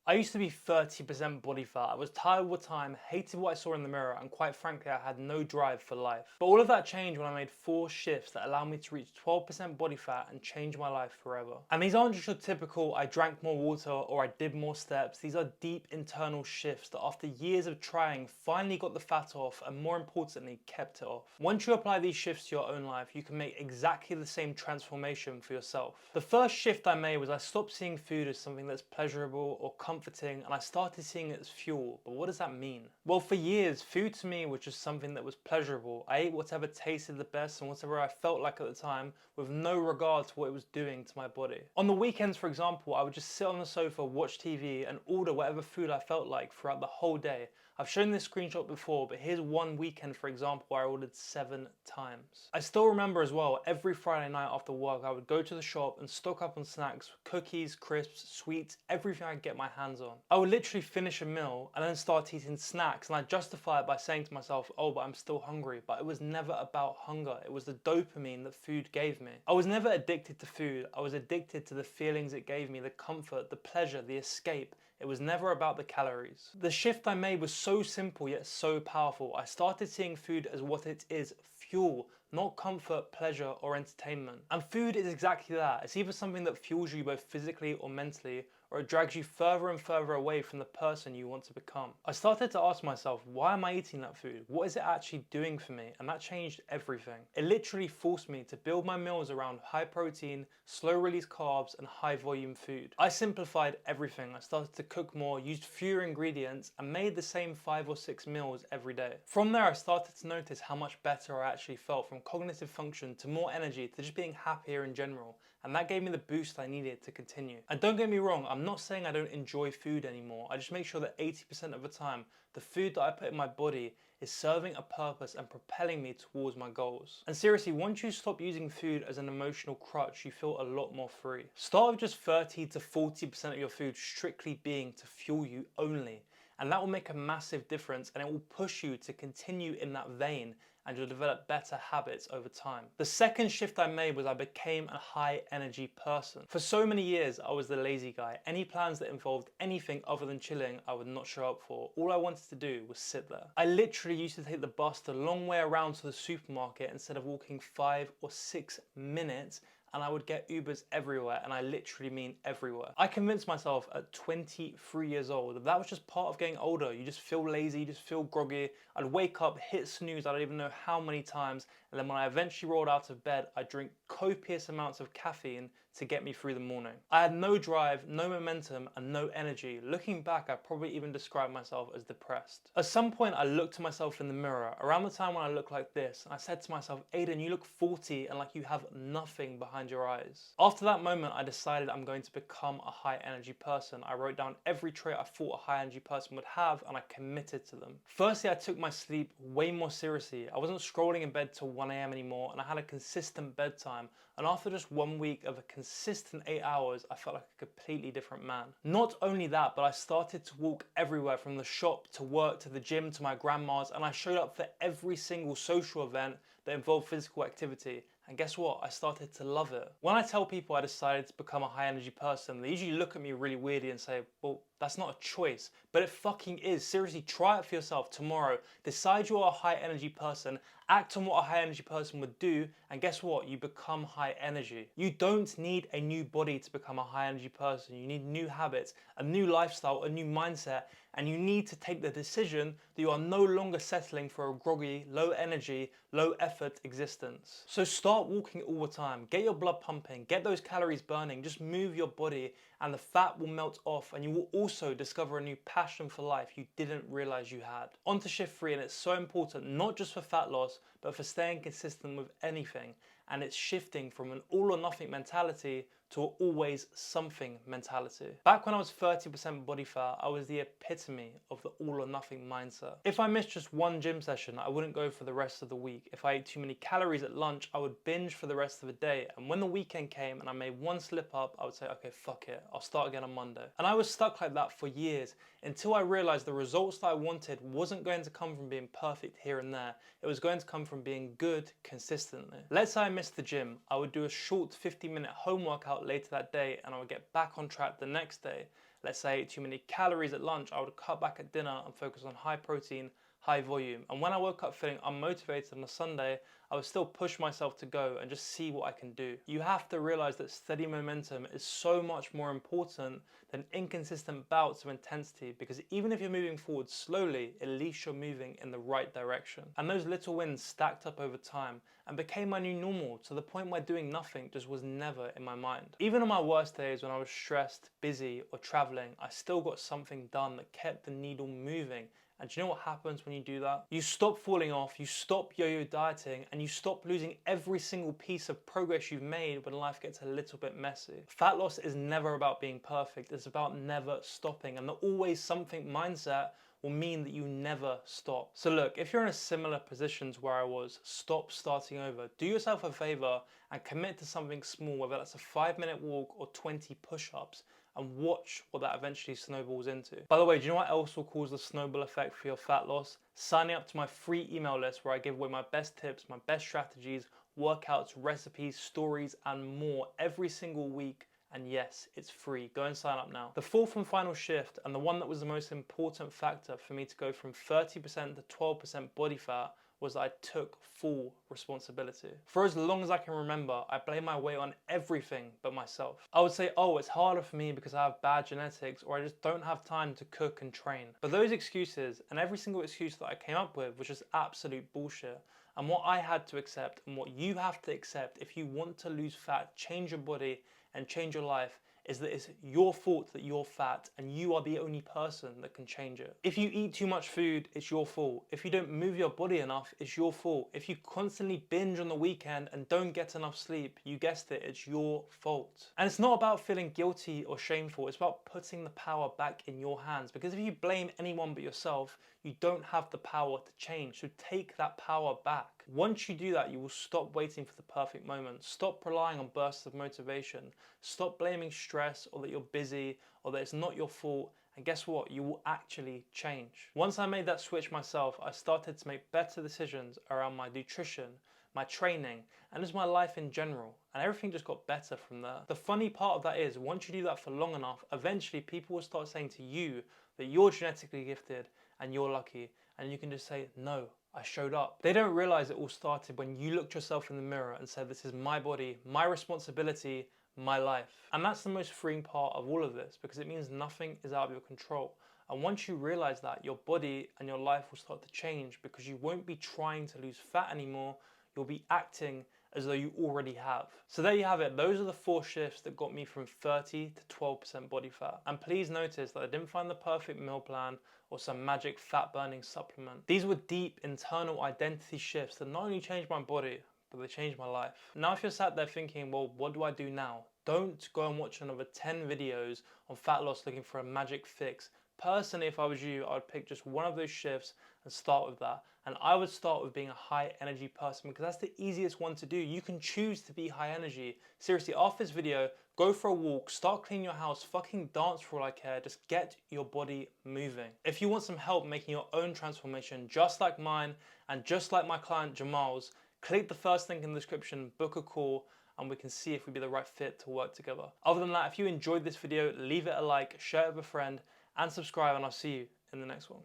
I used to be 30% body fat. I was tired all the time, hated what I saw in the mirror, and quite frankly, I had no drive for life. But all of that changed when I made 4 shifts that allowed me to reach 12% body fat and change my life forever. And these aren't just your typical, I drank more water or I did more steps. These are deep internal shifts that after years of trying, finally got the fat off and more importantly, kept it off. Once you apply these shifts to your own life, you can make exactly the same transformation for yourself. The first shift I made was I stopped seeing food as something that's pleasurable or comforting, and I started seeing it as fuel. But what does that mean? Well, for years, food to me was just something that was pleasurable. I ate whatever tasted the best and whatever I felt like at the time, with no regard to what it was doing to my body. On the weekends, for example, I would just sit on the sofa, watch TV, and order whatever food I felt like throughout the whole day. I've shown this screenshot before, but here's one weekend, for example, where I ordered 7 times. I still remember as well, every Friday night after work, I would go to the shop and stock up on snacks, cookies, crisps, sweets, everything I could get my hands on. I would literally finish a meal and then start eating snacks, and I'd justify it by saying to myself, oh, but I'm still hungry. But it was never about hunger. It was the dopamine that food gave me. I was never addicted to food. I was addicted to the feelings it gave me, the comfort, the pleasure, the escape. It was never about the calories. The shift I made was so simple yet so powerful. I started seeing food as what it is, fuel, not comfort, pleasure, or entertainment. And food is exactly that. It's either something that fuels you both physically or mentally, or it drags you further and further away from the person you want to become. I started to ask myself, why am I eating that food? What is it actually doing for me? And that changed everything. It literally forced me to build my meals around high protein, slow release carbs, and high volume food. I simplified everything. I started to cook more, used fewer ingredients, and made the same 5 or 6 meals every day. From there, I started to notice how much better I actually felt, from cognitive function to more energy to just being happier in general. And that gave me the boost I needed to continue. And don't get me wrong, I'm not saying I don't enjoy food anymore. I just make sure that 80% of the time, the food that I put in my body is serving a purpose and propelling me towards my goals. And seriously, once you stop using food as an emotional crutch, you feel a lot more free. Start with just 30 to 40% of your food strictly being to fuel you only. And that will make a massive difference, and it will push you to continue in that vein, and you'll develop better habits over time. The second shift I made was I became a high energy person. For so many years, I was the lazy guy. Any plans that involved anything other than chilling, I would not show up for. All I wanted to do was sit there. I literally used to take the bus the long way around to the supermarket instead of walking 5 or 6 minutes, and I would get Ubers everywhere, and I literally mean everywhere. I convinced myself at 23 years old that that was just part of getting older. You just feel lazy, you just feel groggy. I'd wake up, hit snooze, I don't even know how many times, and then when I eventually rolled out of bed, I'd drink copious amounts of caffeine to get me through the morning. I had no drive, no momentum, and no energy. Looking back, I probably even described myself as depressed. At some point, I looked to myself in the mirror, around the time when I looked like this, and I said to myself, Aidan, you look 40 and like you have nothing behind your eyes. After that moment, I decided I'm going to become a high energy person. I wrote down every trait I thought a high energy person would have, and I committed to them. Firstly, I took my sleep way more seriously. I wasn't scrolling in bed till 1 a.m. anymore, and I had a consistent bedtime. And after just 1 week of a consistent 8 hours, I felt like a completely different man. Not only that, but I started to walk everywhere, from the shop to work to the gym to my grandma's, and I showed up for every single social event that involved physical activity. And guess what? I started to love it. When I tell people I decided to become a high energy person, they usually look at me really weirdly and say, well, that's not a choice. But it fucking is. Seriously, try it for yourself tomorrow. Decide you are a high energy person, act on what a high energy person would do, and guess what? You become high energy. You don't need a new body to become a high energy person. You need new habits, a new lifestyle, a new mindset, and you need to take the decision that you are no longer settling for a groggy, low energy, low effort existence. So start walking all the time, get your blood pumping, get those calories burning, just move your body, and the fat will melt off, and you will also discover a new passion for life you didn't realize you had. On to shift 3, and it's so important, not just for fat loss, but for staying consistent with anything. And it's shifting from an all or nothing mentality to an always something mentality. Back when I was 30% body fat, I was the epitome of the all or nothing mindset. If I missed just one gym session, I wouldn't go for the rest of the week. If I ate too many calories at lunch, I would binge for the rest of the day. And when the weekend came and I made one slip up, I would say, okay, fuck it, I'll start again on Monday. And I was stuck like that for years, until I realized the results that I wanted wasn't going to come from being perfect here and there. It was going to come from being good consistently. Let's say I missed the gym, I would do a short 50-minute home workout later that day, and I would get back on track the next day. Let's say I ate too many calories at lunch, I would cut back at dinner and focus on high protein, high volume. And when I woke up feeling unmotivated on a Sunday, I would still push myself to go and just see what I can do. You have to realize that steady momentum is so much more important than inconsistent bouts of intensity, because even if you're moving forward slowly, at least you're moving in the right direction. And those little wins stacked up over time and became my new normal, to the point where doing nothing just was never in my mind. Even on my worst days when I was stressed, busy, or traveling, I still got something done that kept the needle moving. And do you know what happens when you do that? You stop falling off, you stop yo-yo dieting, and you stop losing every single piece of progress you've made when life gets a little bit messy. Fat loss is never about being perfect, it's about never stopping. And the always something mindset will mean that you never stop. So look, if you're in a similar position to where I was, stop starting over. Do yourself a favor and commit to something small, whether that's a 5-minute walk or 20 push-ups, and watch what that eventually snowballs into. By the way, do you know what else will cause the snowball effect for your fat loss? Signing up to my free email list, where I give away my best tips, my best strategies, workouts, recipes, stories, and more every single week. And yes, it's free. Go and sign up now. The fourth and final shift, and the one that was the most important factor for me to go from 30% to 12% body fat, was that I took full responsibility. For as long as I can remember, I blamed my weight on everything but myself. I would say, oh, it's harder for me because I have bad genetics, or I just don't have time to cook and train. But those excuses, and every single excuse that I came up with, was just absolute bullshit. And what I had to accept, and what you have to accept if you want to lose fat, change your body, and change your life, is that it's your fault that you're fat, and you are the only person that can change it. If you eat too much food, it's your fault. If you don't move your body enough, it's your fault. If you constantly binge on the weekend and don't get enough sleep, you guessed it, it's your fault. And it's not about feeling guilty or shameful, it's about putting the power back in your hands. Because if you blame anyone but yourself, you don't have the power to change. So take that power back. Once you do that, you will stop waiting for the perfect moment. Stop relying on bursts of motivation. Stop blaming stress, or that you're busy, or that it's not your fault. And guess what? You will actually change. Once I made that switch myself, I started to make better decisions around my nutrition, my training, and just my life in general. And everything just got better from there. The funny part of that is, once you do that for long enough, eventually people will start saying to you that you're genetically gifted and you're lucky. And you can just say, no, I showed up. They don't realize it all started when you looked yourself in the mirror and said, this is my body, my responsibility, my life. And that's the most freeing part of all of this, because it means nothing is out of your control. And once you realize that, your body and your life will start to change, because you won't be trying to lose fat anymore. You'll be acting as though you already have. So there you have it. Those are the 4 shifts that got me from 30 to 12% body fat. And please notice that I didn't find the perfect meal plan or some magic fat burning supplement. These were deep internal identity shifts that not only changed my body, but they changed my life. Now if you're sat there thinking, well, what do I do now? Don't go and watch another 10 videos on fat loss looking for a magic fix. Personally, if I was you, I would pick just one of those shifts and start with that. And I would start with being a high energy person, because that's the easiest one to do. You can choose to be high energy. Seriously, after this video, go for a walk, start cleaning your house, fucking dance for all I care. Just get your body moving. If you want some help making your own transformation, just like mine and just like my client Jamal's, click the first link in the description, book a call, and we can see if we'd be the right fit to work together. Other than that, if you enjoyed this video, leave it a like, share it with a friend, and subscribe, and I'll see you in the next one.